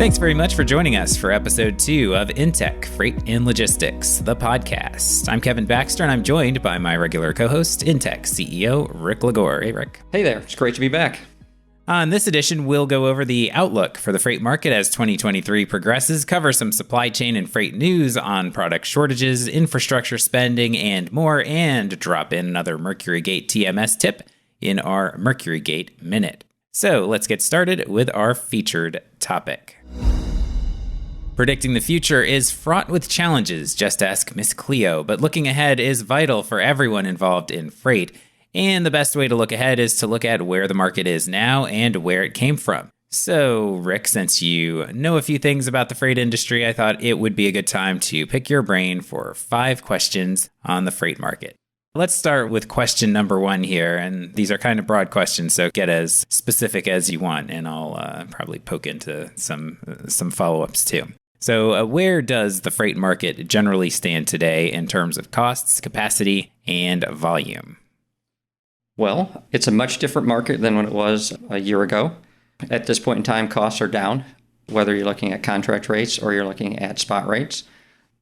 Thanks very much for joining us for episode 2 of InTek Freight and Logistics, the podcast. I'm Kevin Baxter, and I'm joined by my regular co-host, InTek CEO Rick LaGore. Hey, Rick. Hey there. It's great to be back. On this edition, we'll go over the outlook for the freight market as 2023 progresses, cover some supply chain and freight news on product shortages, infrastructure spending, and more, and drop in another Mercury Gate TMS tip in our Mercury Gate Minute. So let's get started with our featured topic. Predicting the future is fraught with challenges, just ask Miss Cleo, but looking ahead is vital for everyone involved in freight. And the best way to look ahead is to look at where the market is now and where it came from. So, Rick, since you know a few things about the freight industry, I thought it would be a good time to pick your brain for 5 questions on the freight market. Let's start with question number 1 here, and these are kind of broad questions, so get as specific as you want, and I'll probably poke into some follow-ups too. So where does the freight market generally stand today in terms of costs, capacity, and volume? Well, it's a much different market than when it was a year ago. At this point in time, costs are down, whether you're looking at contract rates or you're looking at spot rates.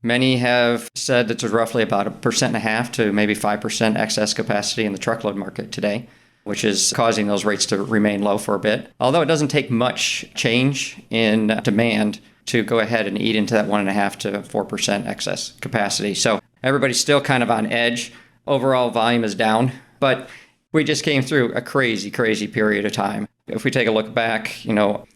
Many have said that there's roughly about 1.5% to maybe 5% excess capacity in the truckload market today, which is causing those rates to remain low for a bit. Although it doesn't take much change in demand to go ahead and eat into that 1.5% to 4% excess capacity. So everybody's still kind of on edge. Overall volume is down, but we just came through a crazy period of time. If we take a look back,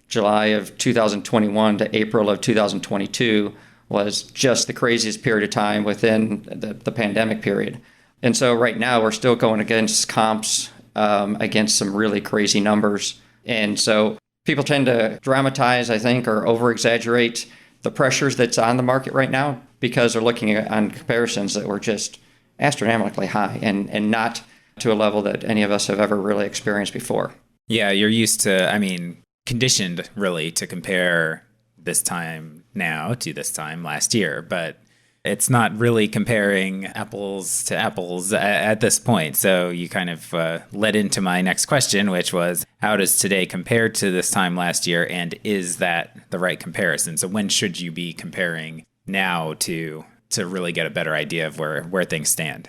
July of 2021 to April of 2022 was just the craziest period of time within the pandemic period. And so right now we're still going against comps, against some really crazy numbers. And so people tend to dramatize, I think, or over-exaggerate the pressures that's on the market right now because they're looking on comparisons that were just astronomically high and not to a level that any of us have ever really experienced before. Yeah, you're used to, conditioned really to compare this time now to this time last year, but it's not really comparing apples to apples at this point. So you kind of led into my next question, which was, how does today compare to this time last year? And is that the right comparison? So when should you be comparing now to really get a better idea of where things stand?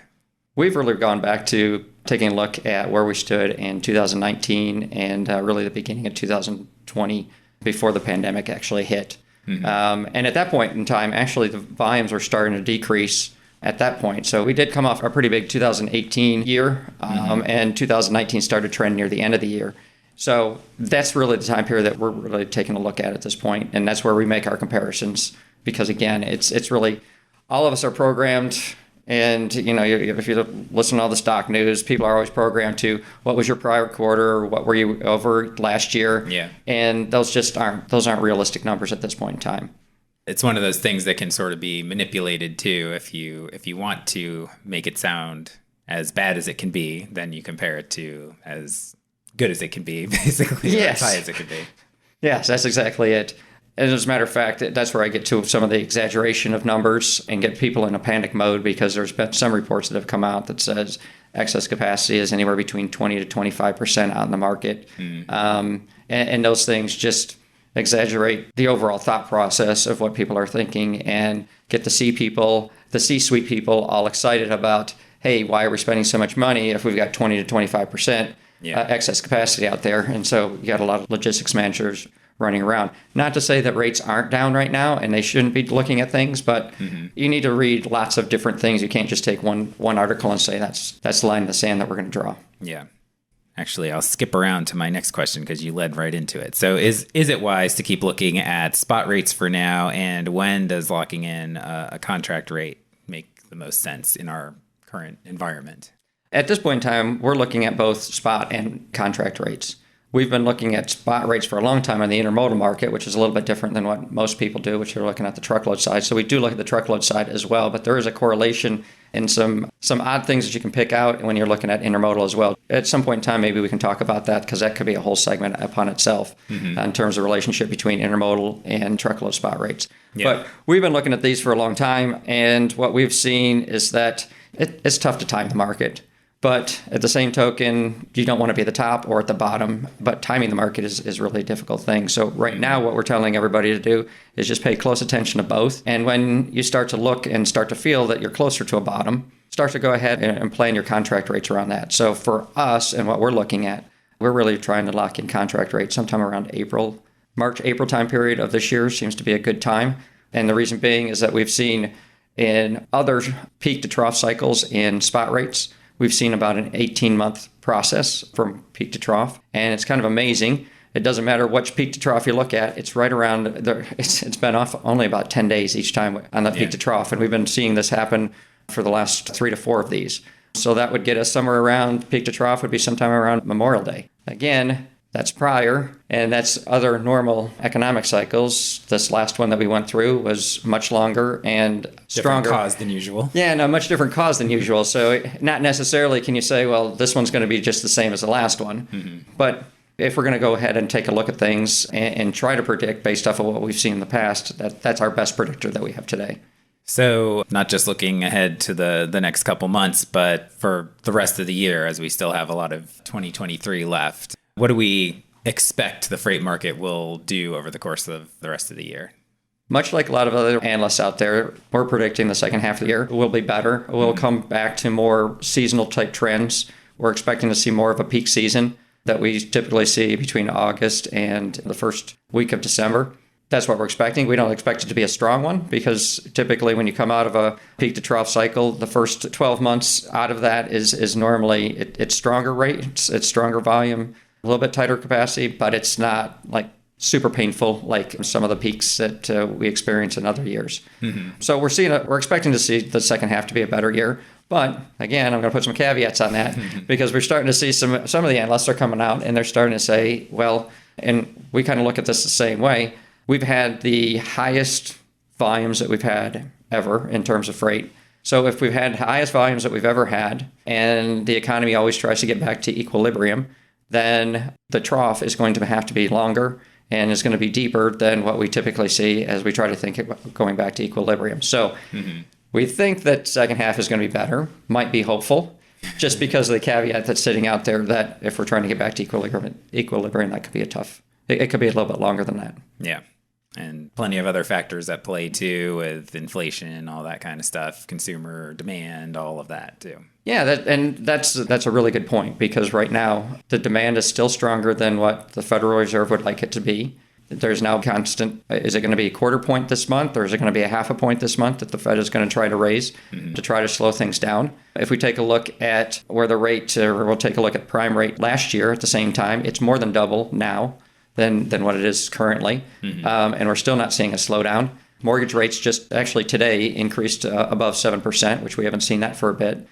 We've really gone back to taking a look at where we stood in 2019 and really the beginning of 2020 before the pandemic actually hit. Mm-hmm. And at that point in time, actually, the volumes were starting to decrease at that point. So we did come off a pretty big 2018 year, and 2019 started trend near the end of the year. So that's really the time period that we're really taking a look at this point. And that's where we make our comparisons because, again, it's really all of us are programmed. And, if you listen to all the stock news, people are always programmed to what was your prior quarter or what were you over last year? Yeah. And those aren't realistic numbers at this point in time. It's one of those things that can sort of be manipulated too. If you want to make it sound as bad as it can be, then you compare it to as good as it can be, basically, yes. As high as it can be. Yes, that's exactly it. And as a matter of fact, that's where I get to some of the exaggeration of numbers and get people in a panic mode because there's been some reports that have come out that says excess capacity is anywhere between 20 to 25% out in the market. And those things just exaggerate the overall thought process of what people are thinking and get the C-suite people all excited about, hey, why are we spending so much money if we've got 20 to 25% excess capacity out there? And so you got a lot of logistics managers running around. Not to say that rates aren't down right now and they shouldn't be looking at things, but you need to read lots of different things. You can't just take one article and say that's the line in the sand that we're going to draw. Yeah. Actually, I'll skip around to my next question because you led right into it. So is it wise to keep looking at spot rates for now? And when does locking in a contract rate make the most sense in our current environment? At this point in time, we're looking at both spot and contract rates. We've been looking at spot rates for a long time on the intermodal market, which is a little bit different than what most people do, which are looking at the truckload side. So we do look at the truckload side as well, but there is a correlation and some odd things that you can pick out when you're looking at intermodal as well. At some point in time, maybe we can talk about that because that could be a whole segment upon itself in terms of relationship between intermodal and truckload spot rates. Yeah. But we've been looking at these for a long time, and what we've seen is that it's tough to time the market. But at the same token, you don't want to be at the top or at the bottom. But timing the market is really a difficult thing. So right now, what we're telling everybody to do is just pay close attention to both. And when you start to look and start to feel that you're closer to a bottom, start to go ahead and plan your contract rates around that. So for us and what we're looking at, we're really trying to lock in contract rates sometime around March, April time period of this year seems to be a good time. And the reason being is that we've seen in other peak to trough cycles in spot rates, we've seen about an 18-month process from peak to trough. And it's kind of amazing. It doesn't matter which peak to trough you look at. It's right around there. It's been off only about 10 days each time on the peak to trough. And we've been seeing this happen for the last 3 to 4 of these. So that would get us somewhere around peak to trough would be sometime around Memorial Day. Again, that's prior, and that's other normal economic cycles. This last one that we went through was much longer and stronger. Different cause than usual. Yeah, no, much different cause than usual. So not necessarily can you say, well, this one's going to be just the same as the last one. Mm-hmm. But if we're going to go ahead and take a look at things and try to predict based off of what we've seen in the past, that's our best predictor that we have today. So not just looking ahead to the next couple months, but for the rest of the year, as we still have a lot of 2023 left. What do we expect the freight market will do over the course of the rest of the year? Much like a lot of other analysts out there, we're predicting the second half of the year will be better. We'll come back to more seasonal type trends. We're expecting to see more of a peak season that we typically see between August and the first week of December. That's what we're expecting. We don't expect it to be a strong one because typically when you come out of a peak to trough cycle, the first 12 months out of that is normally it's stronger rates, it's stronger volume, a little bit tighter capacity, but it's not like super painful like some of the peaks that we experience in other years. Mm-hmm. So we're expecting to see the second half to be a better year. But again, I'm going to put some caveats on that because we're starting to see some of the analysts are coming out and they're starting to say, well, and we kind of look at this the same way. We've had the highest volumes that we've had ever in terms of freight. So if we've had the highest volumes that we've ever had and the economy always tries to get back to equilibrium, then the trough is going to have to be longer and is going to be deeper than what we typically see as we try to think about going back to equilibrium. So we think that second half is going to be better, might be hopeful, just because of the caveat that's sitting out there that if we're trying to get back to equilibrium, that could be it could be a little bit longer than that. Yeah. And plenty of other factors at play too, with inflation, all that kind of stuff, consumer demand, all of that too. Yeah, that's a really good point because right now the demand is still stronger than what the Federal Reserve would like it to be. There's now constant, is it going to be a quarter point this month or is it going to be a half a point this month that the Fed is going to try to raise to try to slow things down? If we take a look at where the rate, or we'll take a look at prime rate last year at the same time, it's more than double now than what it is currently. And we're still not seeing a slowdown. Mortgage rates just actually today increased above 7%, which we haven't seen that for a bit.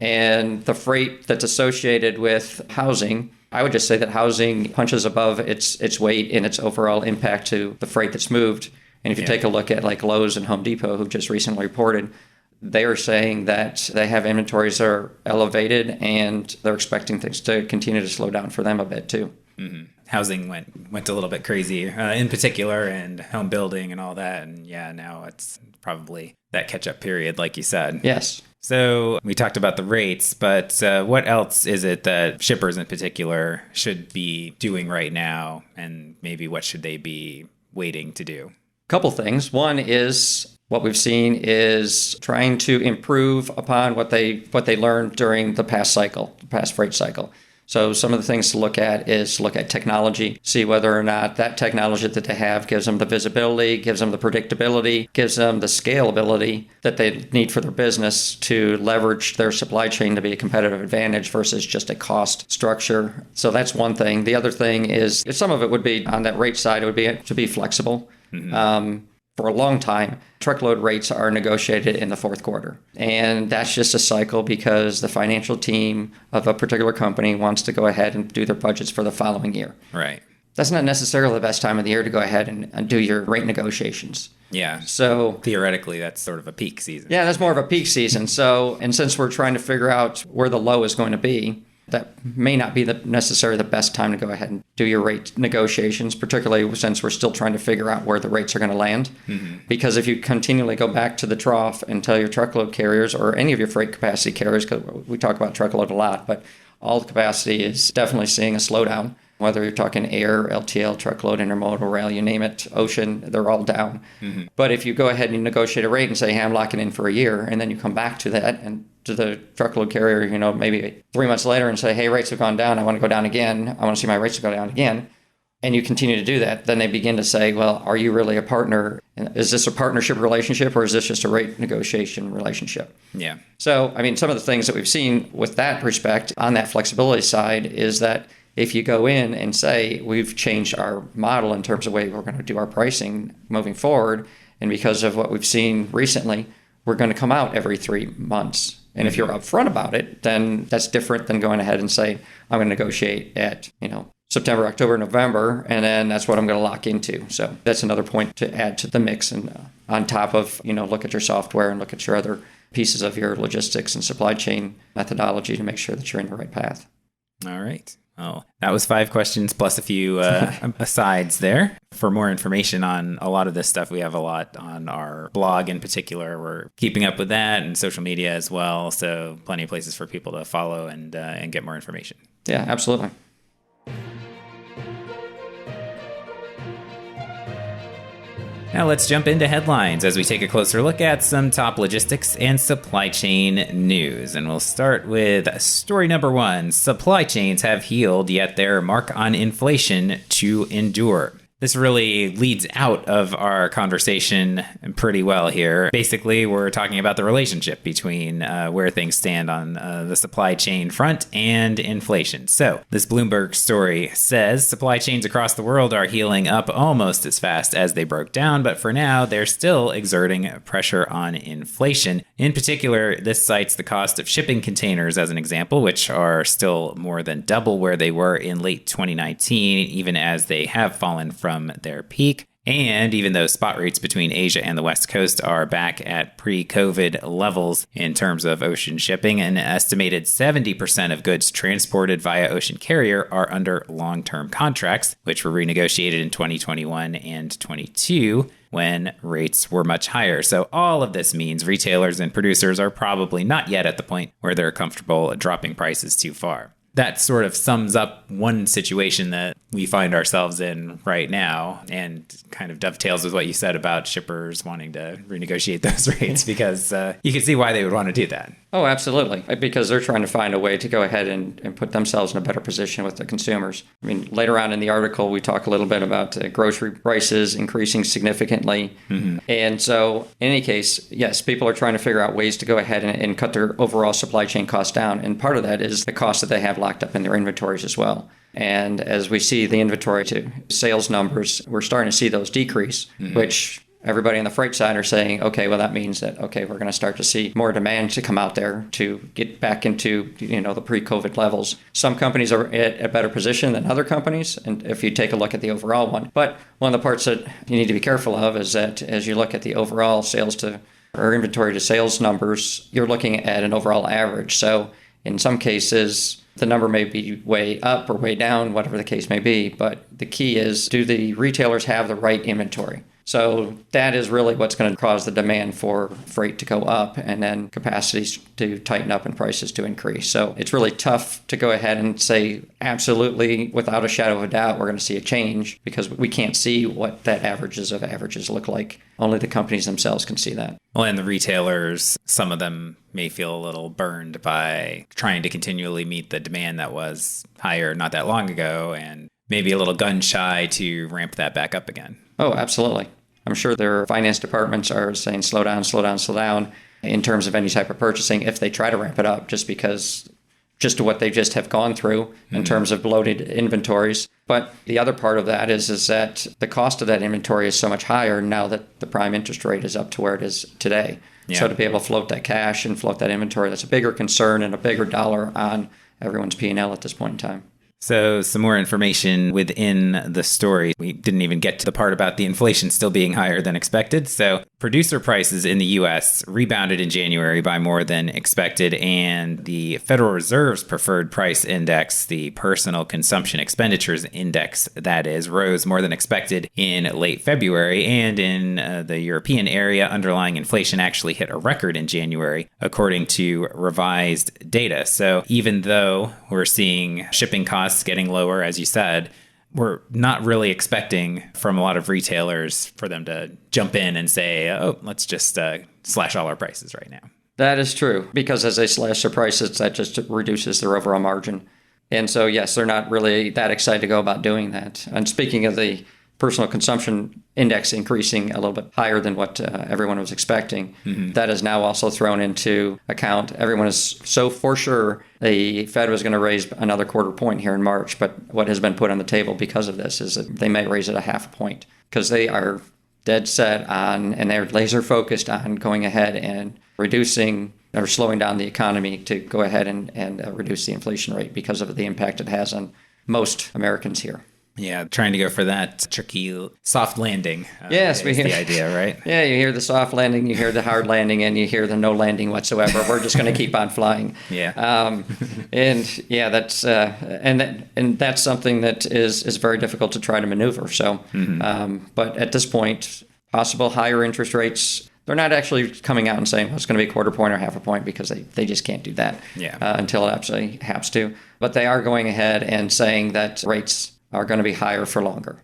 And the freight that's associated with housing, I would just say that housing punches above its weight in its overall impact to the freight that's moved. And if you take a look at like Lowe's and Home Depot, who just recently reported, they are saying that they have inventories that are elevated and they're expecting things to continue to slow down for them a bit too. Mm-hmm. Housing went a little bit crazy in particular, and home building and all that. And yeah, now it's probably that catch-up period, like you said. Yes. So we talked about the rates, but what else is it that shippers in particular should be doing right now? And maybe what should they be waiting to do? Couple things. One is what we've seen is trying to improve upon what they learned during the past freight cycle. So some of the things to look at is look at technology, see whether or not that technology that they have gives them the visibility, gives them the predictability, gives them the scalability that they need for their business to leverage their supply chain to be a competitive advantage versus just a cost structure. So that's one thing. The other thing is some of it would be on that rate side, it would be to be flexible. For a long time, truckload rates are negotiated in the fourth quarter. And that's just a cycle because the financial team of a particular company wants to go ahead and do their budgets for the following year. Right. That's not necessarily the best time of the year to go ahead and do your rate negotiations. Yeah. So theoretically, that's sort of a peak season. Yeah, that's more of a peak season. So, and since we're trying to figure out where the low is going to be, that may not be necessarily the best time to go ahead and do your rate negotiations, particularly since we're still trying to figure out where the rates are going to land. Because if you continually go back to the trough and tell your truckload carriers or any of your freight capacity carriers, because we talk about truckload a lot, but all the capacity is definitely seeing a slowdown. Whether you're talking air, LTL, truckload, intermodal, rail, you name it, ocean, they're all down. But if you go ahead and you negotiate a rate and say, hey, I'm locking in for a year, and then you come back to that and to the truckload carrier, maybe 3 months later and say, hey, rates have gone down. I want to go down again. I want to see my rates go down again. And you continue to do that. Then they begin to say, well, are you really a partner? Is this a partnership relationship or is this just a rate negotiation relationship? Yeah. So, some of the things that we've seen with that respect on that flexibility side is that if you go in and say, we've changed our model in terms of the way we're going to do our pricing moving forward, and because of what we've seen recently, we're going to come out every 3 months. And if you're upfront about it, then that's different than going ahead and saying, I'm going to negotiate at, September, October, November, and then that's what I'm going to lock into. So that's another point to add to the mix. And on top of, look at your software and look at your other pieces of your logistics and supply chain methodology to make sure that you're in the right path. All right. Oh, that was 5 questions plus a few asides there. For more information on a lot of this stuff, we have a lot on our blog in particular. We're keeping up with that and social media as well. So plenty of places for people to follow and get more information. Yeah, absolutely. Now let's jump into headlines as we take a closer look at some top logistics and supply chain news. And we'll start with story number 1. Supply chains have healed, yet their mark on inflation to endure. This really leads out of our conversation pretty well here. Basically, we're talking about the relationship between where things stand on the supply chain front and inflation. So this Bloomberg story says supply chains across the world are healing up almost as fast as they broke down, but for now, they're still exerting pressure on inflation. In particular, this cites the cost of shipping containers as an example, which are still more than double where they were in late 2019, even as they have fallen from their peak. And even though spot rates between Asia and the West Coast are back at pre-COVID levels in terms of ocean shipping, an estimated 70% of goods transported via ocean carrier are under long-term contracts, which were renegotiated in 2021 and 22 when rates were much higher. So all of this means retailers and producers are probably not yet at the point where they're comfortable dropping prices too far. That sort of sums up one situation that we find ourselves in right now and kind of dovetails with what you said about shippers wanting to renegotiate those rates because you can see why they would want to do that. Oh, absolutely. Because they're trying to find a way to go ahead and put themselves in a better position with the consumers. Later on in the article, we talk a little bit about grocery prices increasing significantly. And so in any case, yes, people are trying to figure out ways to go ahead and cut their overall supply chain costs down. And part of that is the cost that they have locked up in their inventories as well. And as we see the inventory to sales numbers, we're starting to see those decrease, which everybody on the freight side are saying, okay, well, that means that, okay, we're going to start to see more demand to come out there to get back into, the pre-COVID levels. Some companies are at a better position than other companies, and if you take a look at the overall one. But one of the parts that you need to be careful of is that as you look at the overall sales to or inventory to sales numbers, you're looking at an overall average. So in some cases, the number may be way up or way down, whatever the case may be. But the key is, do the retailers have the right inventory? So that is really what's going to cause the demand for freight to go up and then capacities to tighten up and prices to increase. So it's really tough to go ahead and say absolutely without a shadow of a doubt we're going to see a change because we can't see what that averages of averages look like. Only the companies themselves can see that. Well, and the retailers, some of them may feel a little burned by trying to continually meet the demand that was higher not that long ago and maybe a little gun shy to ramp that back up again. Oh, absolutely. I'm sure their finance departments are saying slow down, slow down, slow down in terms of any type of purchasing if they try to ramp it up just to what they just have gone through in terms of bloated inventories. But the other part of that is that the cost of that inventory is so much higher now that the prime interest rate is up to where it is today. Yeah. So to be able to float that cash and float that inventory, that's a bigger concern and a bigger dollar on everyone's P&L at this point in time. So some more information within the story. We didn't even get to the part about the inflation still being higher than expected. So producer prices in the U.S. rebounded in January by more than expected, and the Federal Reserve's preferred price index, the personal consumption expenditures index, that is, rose more than expected in late February. And in the European area, underlying inflation actually hit a record in January, according to revised data. So even though we're seeing shipping costs getting lower, as you said, we're not really expecting from a lot of retailers for them to jump in and say, oh, let's just slash all our prices right now. That is true, because as they slash their prices, that just reduces their overall margin. And so, yes, they're not really that excited to go about doing that. And speaking of the personal consumption index increasing a little bit higher than what everyone was expecting, that is now also thrown into account. Everyone is so for sure the Fed was going to raise another quarter point here in March, but what has been put on the table because of this is that they may raise it a half a point, because they are dead set on, and they're laser focused on going ahead and reducing or slowing down the economy to go ahead and reduce the inflation rate because of the impact it has on most Americans here. Yeah, trying to go for that tricky soft landing. Yes, we hear the idea, right? Yeah, you hear the soft landing, you hear the hard landing, and you hear the no landing whatsoever. We're just going to keep on flying. Yeah. And yeah, that's and that's something that is very difficult to try to maneuver. So, but at this point, possible higher interest rates. They're not actually coming out and saying, well, it's going to be a quarter point or half a point, because they just can't do that until it absolutely has to. But they are going ahead and saying that rates are going to be higher for longer.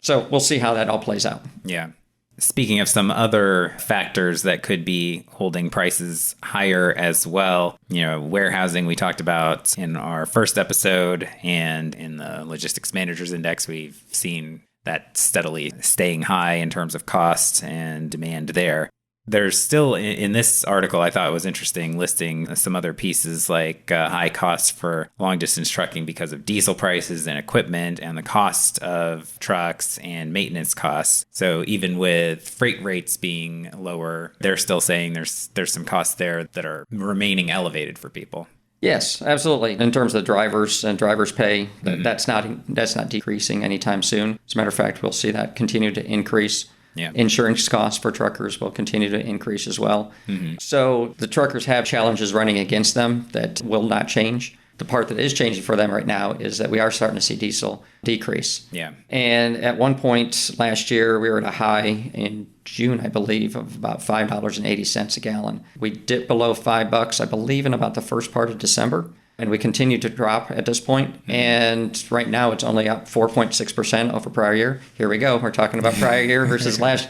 So we'll see how that all plays out. Yeah. Speaking of some other factors that could be holding prices higher as well, warehousing we talked about in our first episode, and in the Logistics Managers Index, we've seen that steadily staying high in terms of cost and demand there. There's still, in this article, I thought it was interesting, listing some other pieces like high costs for long-distance trucking because of diesel prices and equipment, and the cost of trucks and maintenance costs. So even with freight rates being lower, they're still saying there's some costs there that are remaining elevated for people. Yes, absolutely. In terms of the drivers and drivers' pay, that's not decreasing anytime soon. As a matter of fact, we'll see that continue to increase. Yeah. Insurance costs for truckers will continue to increase as well. So the truckers have challenges running against them that will not change. The part that is changing for them right now is that we are starting to see diesel decrease. Yeah. And at one point last year, we were at a high in June, I believe, of about $5.80 a gallon. We dipped below $5, I believe, in about the first part of December. And we continue to drop at this point. And right now it's only up 4.6% over prior year. Here we go. We're talking about prior year versus last.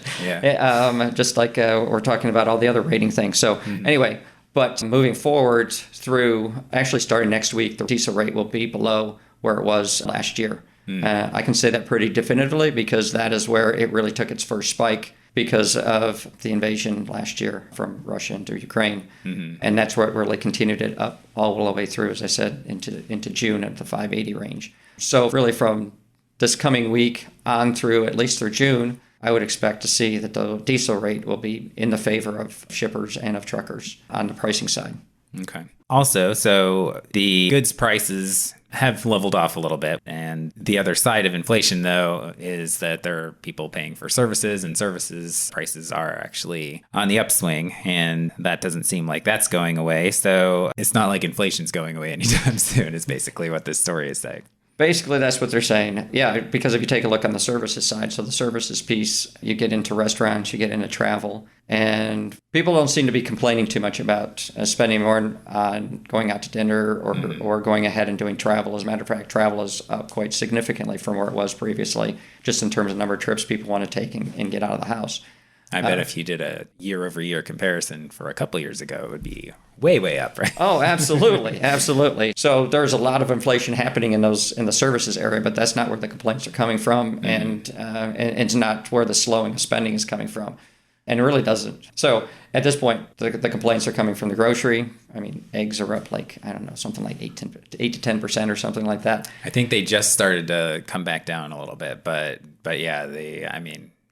Just like we're talking about all the other rating things. So anyway, but moving forward through actually starting next week, the diesel rate will be below where it was last year. I can say that pretty definitively, because that is where it really took its first spike because of the invasion last year from Russia into Ukraine. And that's where it really continued it up all the way through, as I said, into June at the 580 range. So really from this coming week on through, at least through June, I would expect to see that the diesel rate will be in the favor of shippers and of truckers on the pricing side. Okay. Also, so the goods prices have leveled off a little bit. And the other side of inflation, though, is that there are people paying for services, and services prices are actually on the upswing. And that doesn't seem like that's going away. So it's not like inflation's going away anytime soon, is basically what this story is saying. Basically, that's what they're saying. Yeah, because if you take a look on the services side, so the services piece, you get into restaurants, you get into travel, and people don't seem to be complaining too much about spending more on going out to dinner or going ahead and doing travel. As a matter of fact, travel is up quite significantly from where it was previously, just in terms of number of trips people want to take and get out of the house. I bet if you did a year-over-year comparison for a couple years ago, it would be way, way up, right? Oh, absolutely. Absolutely. So there's a lot of inflation happening in the services area, but that's not where the complaints are coming from, and it's not where the slowing of spending is coming from. And it really doesn't. So at this point, the complaints are coming from the grocery. I mean, eggs are up like, I don't know, something like 8 to 10% or something like that. I think they just started to come back down a little bit, but yeah,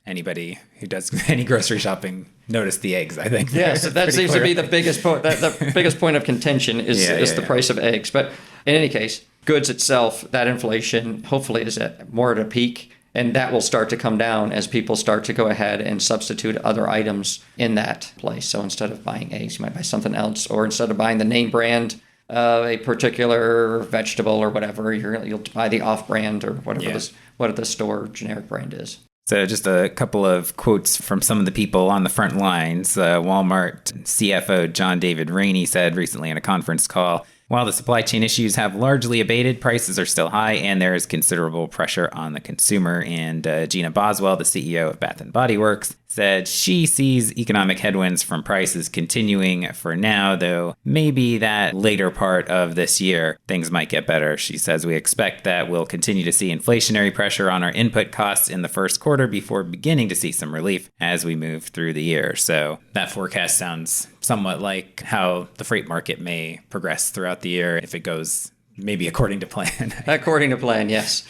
anybody who does any grocery shopping noticed the eggs, I think. Yes, that seems to be the biggest point. The biggest point of contention is the price of eggs. But in any case, goods itself, that inflation hopefully is more at a peak. And that will start to come down as people start to go ahead and substitute other items in that place. So instead of buying eggs, you might buy something else. Or instead of buying the name brand of a particular vegetable or whatever, you'll buy the off-brand or whatever what the store generic brand is. So just a couple of quotes from some of the people on the front lines. Walmart CFO John David Rainey said recently in a conference call, while the supply chain issues have largely abated, prices are still high and there is considerable pressure on the consumer. And Gina Boswell, the CEO of Bath & Body Works, said she sees economic headwinds from prices continuing for now, though maybe that later part of this year, things might get better. She says we expect that we'll continue to see inflationary pressure on our input costs in the first quarter before beginning to see some relief as we move through the year. So that forecast sounds somewhat like how the freight market may progress throughout the year if it goes maybe according to plan. According to plan, yes.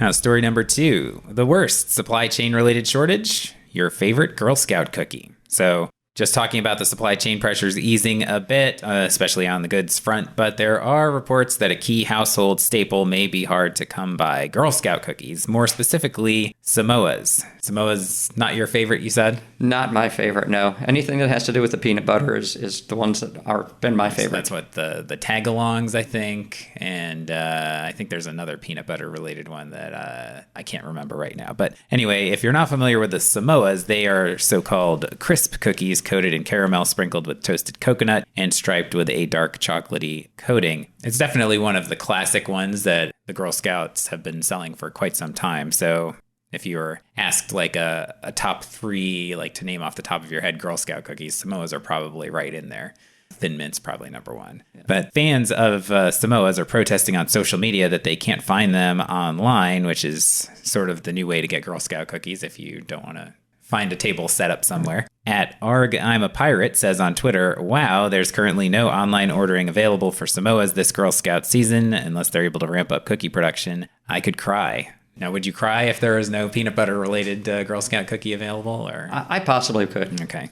Now, story number 2, the worst supply chain related shortage, your favorite Girl Scout cookie. So just talking about the supply chain pressures easing a bit, especially on the goods front, but there are reports that a key household staple may be hard to come by, Girl Scout cookies, more specifically Samoa's. Samoa's not your favorite, you said? Not my favorite, no. Anything that has to do with the peanut butter is the ones that are been my favorite. So that's what the tag-alongs, I think, and I think there's another peanut butter related one that I can't remember right now. But anyway, if you're not familiar with the Samoa's, they are so-called crisp cookies coated in caramel, sprinkled with toasted coconut, and striped with a dark chocolatey coating. It's definitely one of the classic ones that the Girl Scouts have been selling for quite some time. So if you were asked like a top 3, like to name off the top of your head Girl Scout cookies, Samoa's are probably right in there. Thin Mint's probably number 1. Yeah. But fans of Samoa's are protesting on social media that they can't find them online, which is sort of the new way to get Girl Scout cookies if you don't want to find a table set up somewhere. At Arg I'm a Pirate says on Twitter, wow, there's currently no online ordering available for Samoa's this Girl Scout season unless they're able to ramp up cookie production. I could cry. Now, would you cry if there was no peanut butter related Girl Scout cookie available? Or I possibly could. Okay.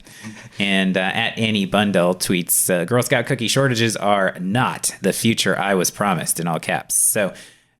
And at Annie Bundle tweets, Girl Scout cookie shortages are not the future I was promised, in all caps. So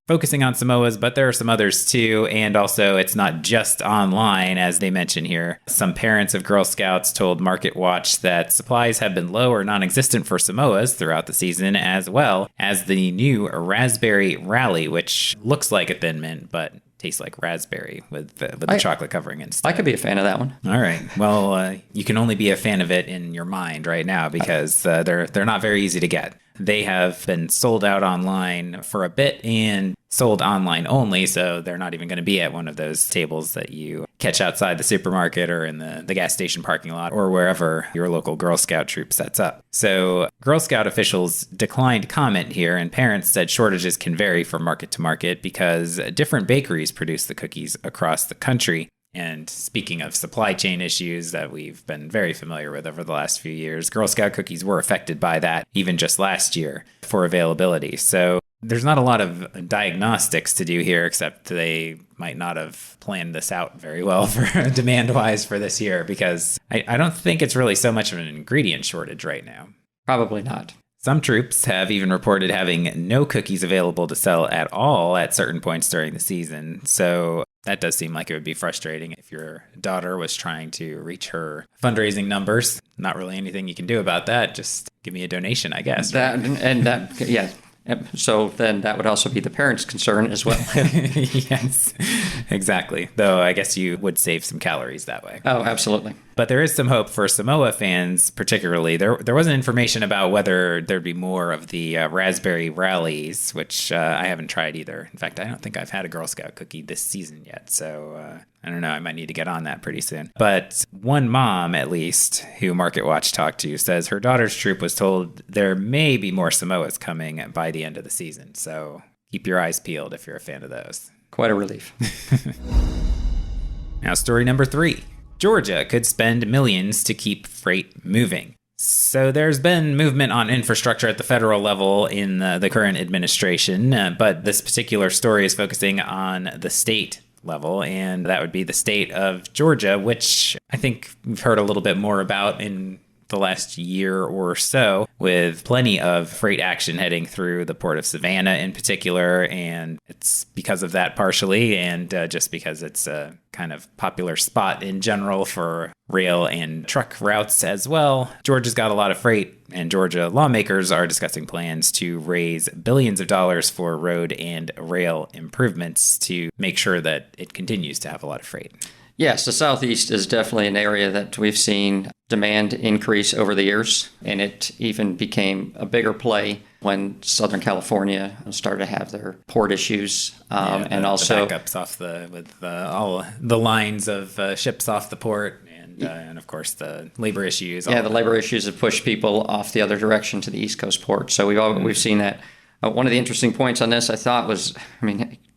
focusing on Samoa's, but there are some others too. And also, it's not just online, as they mention here. Some parents of Girl Scouts told Market Watch that supplies have been low or non-existent for Samoa's throughout the season, as well as the new Raspberry Rally, which looks like a Thin Mint, but tastes like raspberry with the chocolate covering instead. I could be a fan of that one. All right. Well, you can only be a fan of it in your mind right now because they're not very easy to get. They have been sold out online for a bit and sold online only, so they're not even going to be at one of those tables that you catch outside the supermarket or in the gas station parking lot or wherever your local Girl Scout troop sets up. So Girl Scout officials declined comment here, and parents said shortages can vary from market to market because different bakeries produce the cookies across the country. And speaking of supply chain issues that we've been very familiar with over the last few years, Girl Scout cookies were affected by that even just last year for availability. So there's not a lot of diagnostics to do here, except they might not have planned this out very well for demand-wise for this year, because I don't think it's really so much of an ingredient shortage right now. Probably not. Some troops have even reported having no cookies available to sell at all at certain points during the season. So that does seem like it would be frustrating if your daughter was trying to reach her fundraising numbers. Not really anything you can do about that. Just give me a donation, I guess. Yeah. So then that would also be the parents' concern as well. Yes, exactly. Though I guess you would save some calories that way. Oh, absolutely. But there is some hope for Samoa fans, particularly. There wasn't information about whether there'd be more of the raspberry rallies, which I haven't tried either. In fact, I don't think I've had a Girl Scout cookie this season yet. So I don't know. I might need to get on that pretty soon. But one mom, at least, who Market Watch talked to, says her daughter's troop was told there may be more Samoas coming by the end of the season. So keep your eyes peeled if you're a fan of those. Quite a relief. Now, story number 3. Georgia could spend millions to keep freight moving. So there's been movement on infrastructure at the federal level in the current administration, but this particular story is focusing on the state level, and that would be the state of Georgia, which I think we've heard a little bit more about in the last year or so, with plenty of freight action heading through the port of Savannah in particular. And it's because of that partially, and just because it's a kind of popular spot in general for rail and truck routes as well. Georgia's got a lot of freight, and Georgia lawmakers are discussing plans to raise billions of dollars for road and rail improvements to make sure that it continues to have a lot of freight. Yes, the Southeast is definitely an area that we've seen demand increase over the years, and it even became a bigger play when Southern California started to have their port issues, and also the backups with all the lines of ships off the port, and of course the labor issues. Yeah, the labor issues have pushed people off the other direction to the East Coast port. So we've seen that. One of the interesting points on this I thought was,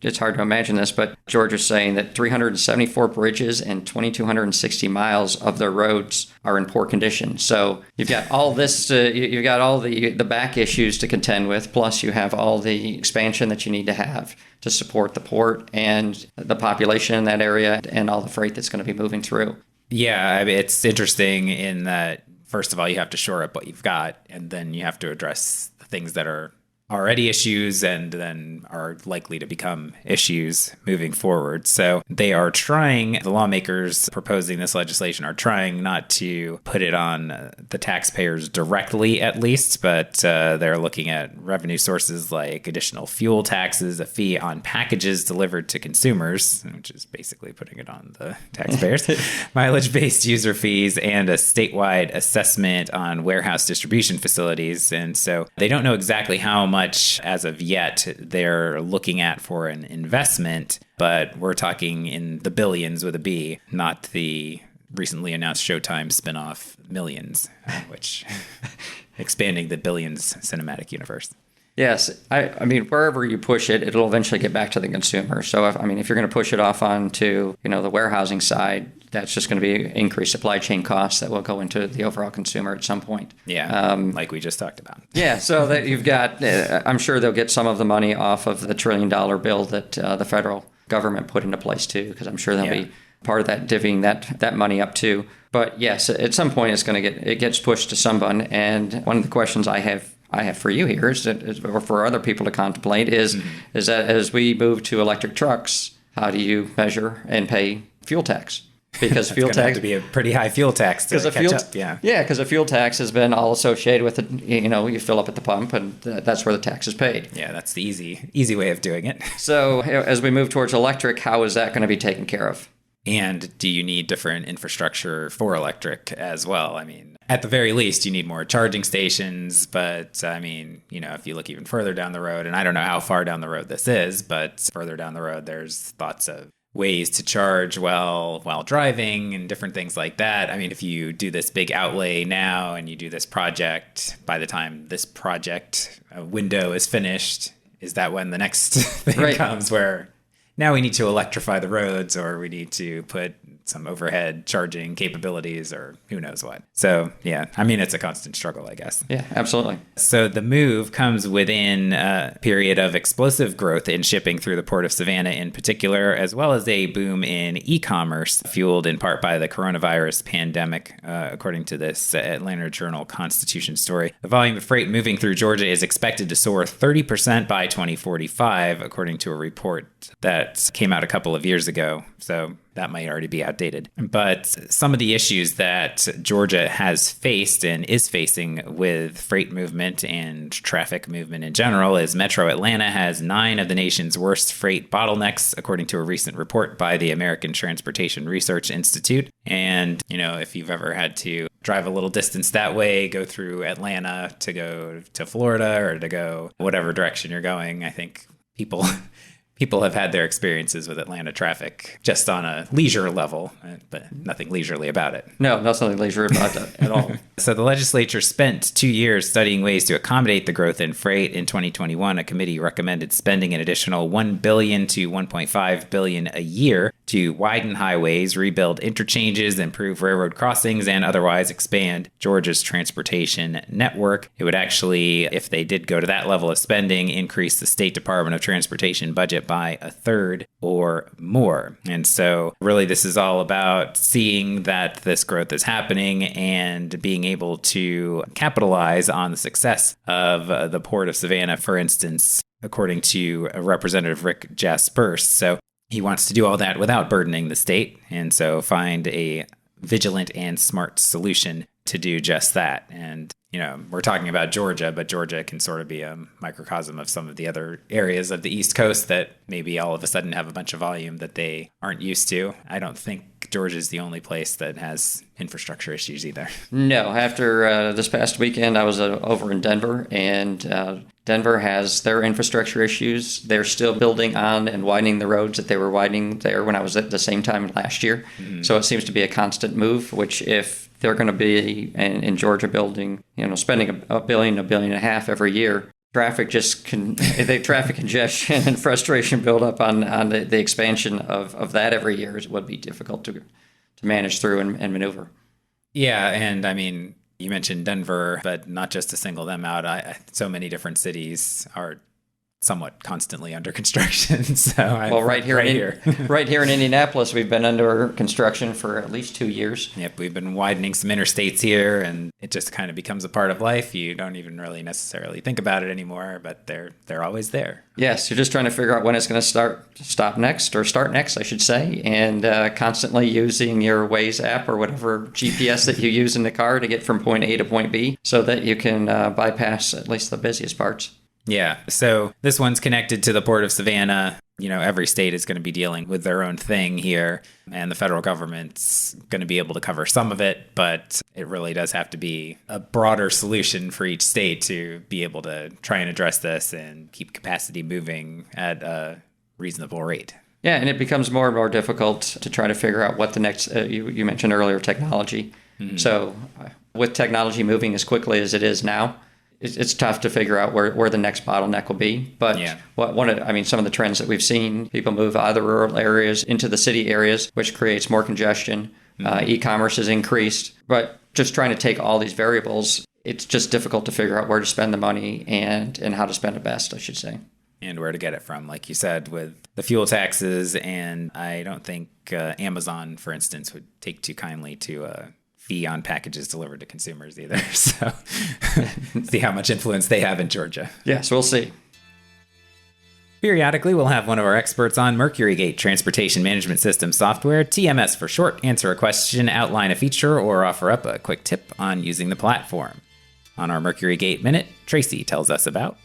it's hard to imagine this, but George was saying that 374 bridges and 2,260 miles of their roads are in poor condition. So you've got all this, you've got all the back issues to contend with, plus you have all the expansion that you need to have to support the port and the population in that area and all the freight that's going to be moving through. Yeah, it's interesting in that, first of all, you have to shore up what you've got, and then you have to address the things that are already issues and then are likely to become issues moving forward. So they are trying, the lawmakers proposing this legislation are trying not to put it on the taxpayers directly, at least, but they're looking at revenue sources like additional fuel taxes, a fee on packages delivered to consumers, which is basically putting it on the taxpayers, mileage-based user fees, and a statewide assessment on warehouse distribution facilities. And so they don't know exactly how much as of yet they're looking at for an investment, but we're talking in the billions with a B, not the recently announced Showtime spinoff Millions, which expanding the Billions cinematic universe. Yes, I mean, wherever you push it, it'll eventually get back to the consumer. So, if you're going to push it off onto, the warehousing side, that's just going to be increased supply chain costs that will go into the overall consumer at some point. Yeah, like we just talked about. Yeah, so that you've got, I'm sure they'll get some of the money off of the $1 trillion bill that the federal government put into place too, because I'm sure they'll be part of that divvying that money up too. But yes, at some point it gets pushed to someone. And one of the questions I have for you here or for other people to contemplate is that as we move to electric trucks, how do you measure and pay fuel tax? Because fuel tax have to be a pretty high fuel tax to catch up. Yeah, because the fuel tax has been all associated with it. You fill up at the pump, and that's where the tax is paid. Yeah, that's the easy way of doing it. So as we move towards electric, how is that going to be taken care of? And do you need different infrastructure for electric as well? At the very least, you need more charging stations. But if you look even further down the road, and I don't know how far down the road this is, but further down the road, there's thoughts of ways to charge while driving and different things like that. If you do this big outlay now and you do this project, by the time this project window is finished, is that when the next thing comes where now we need to electrify the roads, or we need to put some overhead charging capabilities, or who knows what. So, yeah, it's a constant struggle, I guess. Yeah, absolutely. So the move comes within a period of explosive growth in shipping through the port of Savannah in particular, as well as a boom in e-commerce, fueled in part by the coronavirus pandemic, according to this Atlanta Journal-Constitution story. The volume of freight moving through Georgia is expected to soar 30% by 2045, according to a report that came out a couple of years ago. So that might already be outdated. But some of the issues that Georgia has faced and is facing with freight movement and traffic movement in general is Metro Atlanta has 9 of the nation's worst freight bottlenecks, according to a recent report by the American Transportation Research Institute. And, if you've ever had to drive a little distance that way, go through Atlanta to go to Florida or to go whatever direction you're going, I think people have had their experiences with Atlanta traffic just on a leisure level, but nothing leisurely about it. No, nothing leisurely about that at all. So the legislature spent 2 years studying ways to accommodate the growth in freight. In 2021, a committee recommended spending an additional $1 billion to $1.5 billion a year to widen highways, rebuild interchanges, improve railroad crossings, and otherwise expand Georgia's transportation network. It would actually, if they did go to that level of spending, increase the State Department of Transportation budget by a third or more. And so really this is all about seeing that this growth is happening and being able to capitalize on the success of the Port of Savannah, for instance, according to Representative Rick Jaspers. So he wants to do all that without burdening the state, and so find a vigilant and smart solution to do just that. And, we're talking about Georgia, but Georgia can sort of be a microcosm of some of the other areas of the East Coast that maybe all of a sudden have a bunch of volume that they aren't used to. I don't think Georgia is the only place that has infrastructure issues either. No, after this past weekend, I was over in Denver, and Denver has their infrastructure issues. They're still building on and widening the roads that they were widening there when I was at the same time last year. Mm-hmm. So it seems to be a constant move, which if they're going to be in Georgia building, spending $1 billion, $1.5 billion every year, traffic congestion and frustration build up on the expansion of that every year would be difficult to manage through and maneuver. Yeah, and I mean, you mentioned Denver, but not just to single them out. So many different cities are somewhat constantly under construction. Right here in Indianapolis, we've been under construction for at least 2 years. Yep, we've been widening some interstates here, and it just kind of becomes a part of life. You don't even really necessarily think about it anymore, but they're always there. Yes, you're just trying to figure out when it's going to start next, I should say, and constantly using your Waze app or whatever GPS that you use in the car to get from point A to point B so that you can bypass at least the busiest parts. Yeah. So this one's connected to the Port of Savannah. Every state is going to be dealing with their own thing here, and the federal government's going to be able to cover some of it, but it really does have to be a broader solution for each state to be able to try and address this and keep capacity moving at a reasonable rate. Yeah, and it becomes more and more difficult to try to figure out what the next, you mentioned earlier, technology. Mm-hmm. So with technology moving as quickly as it is now, it's tough to figure out where the next bottleneck will be. But some of the trends that we've seen, people move out of the rural areas into the city areas, which creates more congestion. Mm-hmm. E-commerce has increased. But just trying to take all these variables, it's just difficult to figure out where to spend the money and how to spend it best, I should say. And where to get it from, like you said, with the fuel taxes. And I don't think Amazon, for instance, would take too kindly to fee on packages delivered to consumers either. So see how much influence they have in Georgia. Yes, we'll see. Periodically, we'll have one of our experts on MercuryGate Transportation Management System software, TMS for short, answer a question, outline a feature, or offer up a quick tip on using the platform. On our MercuryGate Minute, Tracy tells us about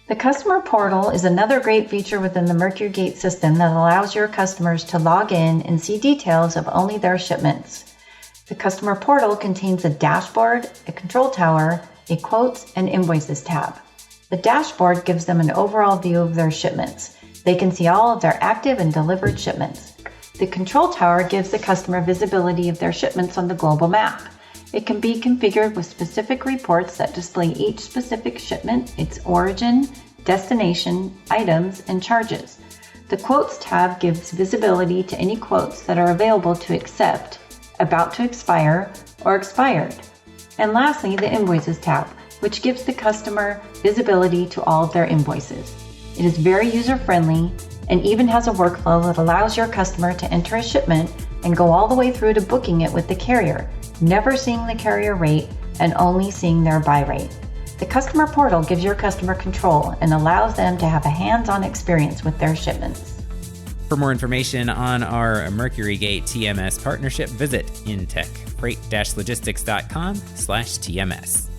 the customer portal is another great feature within the MercuryGate system that allows your customers to log in and see details of only their shipments. The customer portal contains a dashboard, a control tower, a quotes, and invoices tab. The dashboard gives them an overall view of their shipments. They can see all of their active and delivered shipments. The control tower gives the customer visibility of their shipments on the global map. It can be configured with specific reports that display each specific shipment, its origin, destination, items, and charges. The quotes tab gives visibility to any quotes that are available to accept, about to expire, or expired. And lastly, the Invoices tab, which gives the customer visibility to all of their invoices. It is very user-friendly and even has a workflow that allows your customer to enter a shipment and go all the way through to booking it with the carrier, never seeing the carrier rate and only seeing their buy rate. The customer portal gives your customer control and allows them to have a hands-on experience with their shipments. For more information on our MercuryGate TMS partnership, visit InTek Freight Logistics.com/TMS.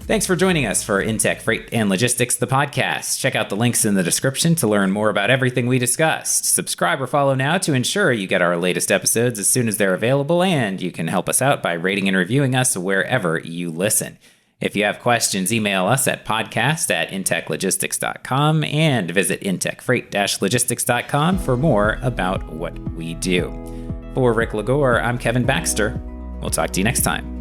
Thanks for joining us for InTek Freight and Logistics, the podcast. Check out the links in the description to learn more about everything we discussed. Subscribe or follow now to ensure you get our latest episodes as soon as they're available, and you can help us out by rating and reviewing us wherever you listen. If you have questions, email us at podcast@inteklogistics.com and visit InTek Freight Logistics.com for more about what we do. For Rick LaGore, I'm Kevin Baxter. We'll talk to you next time.